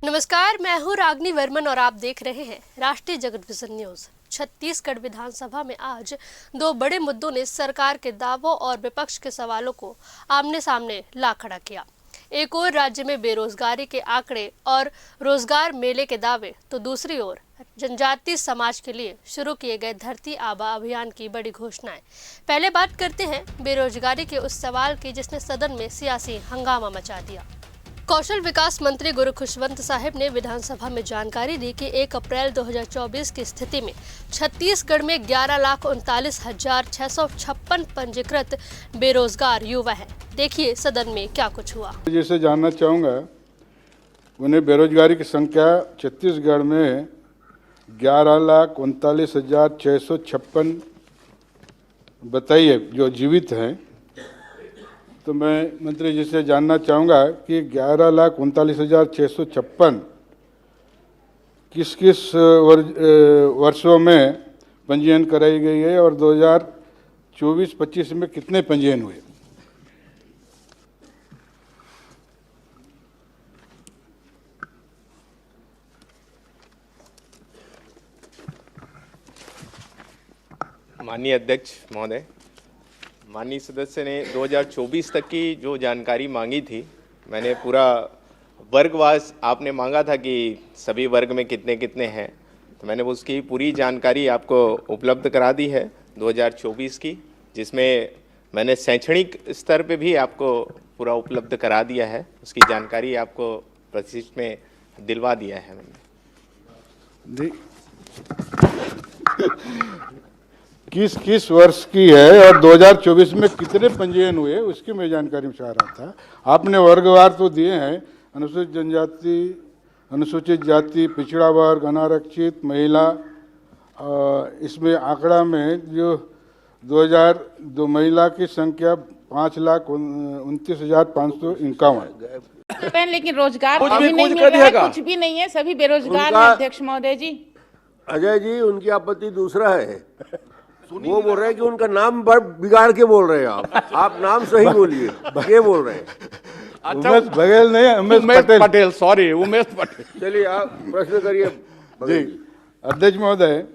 नमस्कार, मैं हूं रागनी वर्मन और आप देख रहे हैं राष्ट्रीय जगत विजन न्यूज। छत्तीसगढ़ विधानसभा में आज दो बड़े मुद्दों ने सरकार के दावों और विपक्ष के सवालों को आमने सामने ला खड़ा किया। एक ओर राज्य में बेरोजगारी के आंकड़े और रोजगार मेले के दावे, तो दूसरी ओर जनजातीय समाज के लिए शुरू किए गए धरती आबा अभियान की बड़ी घोषणाएं। पहले बात करते हैं बेरोजगारी के उस सवाल की जिसने सदन में सियासी हंगामा मचा दिया। कौशल विकास मंत्री गुरु खुशवंत साहिब ने विधानसभा में जानकारी दी कि 1 अप्रैल 2024 की स्थिति में छत्तीसगढ़ में 11,39,656 पंजीकृत बेरोजगार युवा हैं। देखिए सदन में क्या कुछ हुआ। जैसे जानना चाहूँगा, उन्हें बेरोजगारी की संख्या छत्तीसगढ़ में 11,39,656 बताई है जो जीवित हैं। तो मैं मंत्री जी से जानना चाहूँगा कि 11,39,656 किस किस वर्षों में पंजीयन कराई गई है और 2024-25 में कितने पंजीयन हुए? माननीय अध्यक्ष महोदय, माननीय सदस्य ने 2024 तक की जो जानकारी मांगी थी, मैंने पूरा वर्गवार आपने मांगा था कि सभी वर्ग में कितने कितने हैं, तो मैंने उसकी पूरी जानकारी आपको उपलब्ध करा दी है 2024 की, जिसमें मैंने शैक्षणिक स्तर पे भी आपको पूरा उपलब्ध करा दिया है। उसकी जानकारी आपको प्रतिशत में दिलवा दिया है मैंने। किस किस वर्ष की है और 2024 में कितने पंजीयन हुए उसकी मैं जानकारी चाह रहा था। आपने वर्गवार तो दिए हैं, अनुसूचित जनजाति, अनुसूचित जाति, पिछड़ा वर्ग, अनारक्षित, महिला। इसमें आंकड़ा में जो 2002 महिला की संख्या 5,29,551। लेकिन रोजगार अभी नहीं मिल रहा है, कुछ भी नहीं है, सभी बेरोजगार हैं अध्यक्ष महोदय जी। अजय जी, उनकी आपत्ति दूसरा है। वो बोल रहे हैं कि उनका नाम बिगाड़ के बोल रहे हैं आप नाम सही बोलिए। ये बोल रहे हैं उमेश बघेल नहीं, उमेश पटेल। सॉरी, उमेश पटेल। चलिए आप प्रश्न करिए। जी अध्यक्ष महोदय,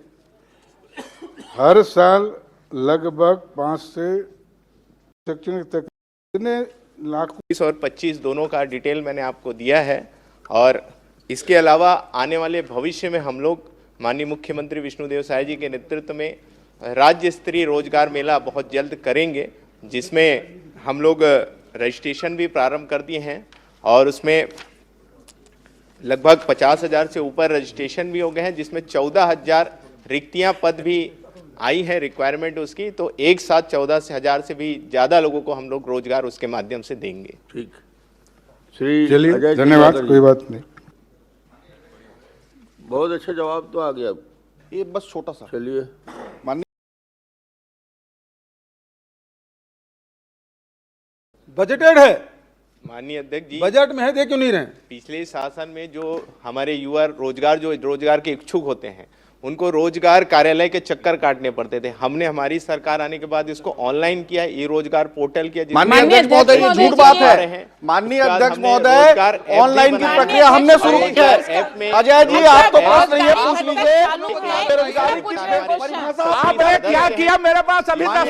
हर साल लगभग 5 से शैक्षणिक तक कितने लाख 20 और 25 दोनों का डिटेल मैंने आपको दिया है। और इसके अलावा आने वाले भविष्य में हम लोग माननीय मुख्यमंत्री विष्णुदेव साय जी के नेतृत्व में राज्य स्तरीय रोजगार मेला बहुत जल्द करेंगे, जिसमें हम लोग रजिस्ट्रेशन भी प्रारंभ कर दिए हैं और उसमें लगभग 50,000 से ऊपर रजिस्ट्रेशन भी हो गए हैं, जिसमें 14,000 रिक्तियां पद भी आई हैं, रिक्वायरमेंट उसकी। तो एक साथ 14,000 से भी ज़्यादा लोगों को हम लोग रोजगार उसके माध्यम से देंगे। ठीक, श्री चलिए, धन्यवाद। कोई बात नहीं, बहुत अच्छा जवाब तो आ गया। ये बस छोटा सा। चलिए, बजटेड है माननीय अध्यक्ष जी, बजट में है, दे क्यों नहीं रहे? पिछले शासन में जो हमारे युवा रोजगार के इच्छुक होते हैं, उनको रोजगार कार्यालय के चक्कर काटने पड़ते थे। हमने हमारी सरकार आने के बाद इसको ऑनलाइन किया, ई रोजगार पोर्टल किया। माननीय अध्यक्ष महोदय, ये झूठ बात है। माननीय अध्यक्ष महोदय, ऑनलाइन की प्रक्रिया हमने शुरू की है। अजय जी, आप तो प्रश्न ये पूछ लीजिए, बेरोजगारी की परिभाषा आपने क्या किया? मेरे पास अभी तक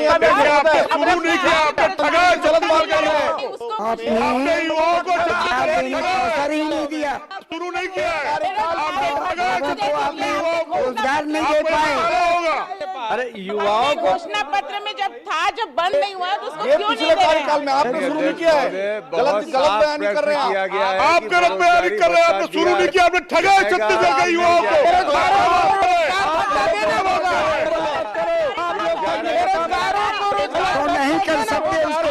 शुरू नहीं किया, आपने ठगाई चलन मार कर रहे हैं। आपने युवाओं को अवसर ही नहीं दिया, शुरू नहीं किया, रोजगार नहीं दे पाए। अरे युवाओं को घोषणा पत्र में जब था, जब बंद नहीं हुआ तो उसको ये क्यों पिछले नहीं दे कार्यकाल में आपने शुरू नहीं किया है। गलत बयानी कर रहे हैं आप गलत बयानी कर रहे हैं। आपने शुरू नहीं किया, आपने ठगाया छत्तीसगढ़ के युवाओं को। नहीं कर सकते उसको,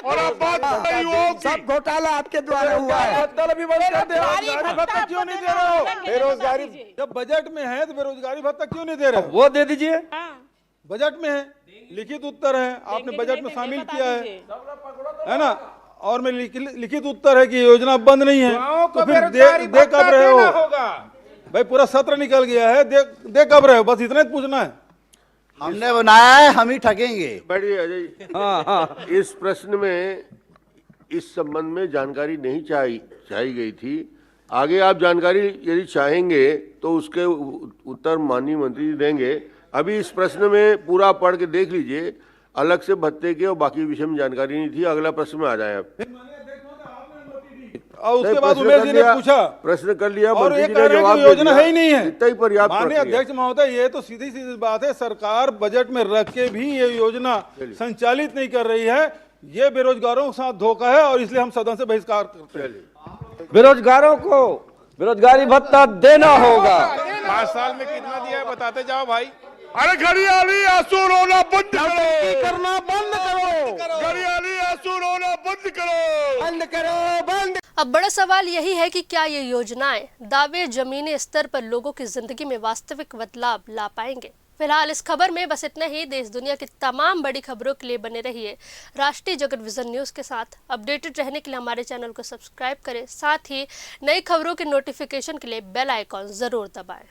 और आप बात सब घोटाला आपके द्वारा हुआ है। क्यों नहीं दे रहे हो? बेरोजगारी जब बजट में है तो बेरोजगारी भत्ता क्यों नहीं दे रहे? वो दे दीजिए, बजट में है, लिखित उत्तर है, आपने बजट में शामिल किया है ना। और में लिखित उत्तर है कि योजना बंद नहीं है, तो फिर दे कब रहे हो? भाई पूरा सत्र निकल गया है, दे कब रहे हो? बस इतना ही पूछना है। हमने बनाया है, हम ही ठगेंगे। बैठिए अजय। हाँ, इस प्रश्न में इस संबंध में जानकारी नहीं चाही गई थी। आगे आप जानकारी यदि चाहेंगे तो उसके उत्तर माननीय मंत्री जी देंगे। अभी इस प्रश्न में पूरा पढ़ के देख लीजिए, अलग से भत्ते के और बाकी विषय में जानकारी नहीं थी। अगला प्रश्न में आ जाए आप। और उसके बाद उमेश जी ने पूछा, प्रश्न कर लिया, और मंत्री ये जी कह ने रहे हैं जवाब कि दे योजना दिया। है ही नहीं है। इतना ही पर्याप्त माननीय प्रक्रिया। अध्यक्ष महोदय, ये तो सीधी सीधी बात है, सरकार बजट में रख के भी ये योजना संचालित नहीं कर रही है। ये बेरोजगारों के साथ धोखा है और इसलिए हम सदन से बहिष्कार करते हैं। बेरोजगारों को बेरोजगारी भत्ता देना होगा। 5 साल में कितना दिया है बताते जाओ भाई। अरे घड़ियाली आंसू रोना बंद करो, करना बंद करो, घड़ियाली आंसू रोना बंद करो, बंद करो, बंद। अब बड़ा सवाल यही है कि क्या ये योजनाएं दावे जमीनी स्तर पर लोगों की जिंदगी में वास्तविक बदलाव ला पाएंगे। फिलहाल इस खबर में बस इतना ही। देश दुनिया की तमाम बड़ी खबरों के लिए बने रहिए राष्ट्रीय जगत विजन न्यूज के साथ। अपडेटेड रहने के लिए हमारे चैनल को सब्सक्राइब करें, साथ ही नई खबरों के नोटिफिकेशन के लिए बेल आइकॉन जरूर दबाएं।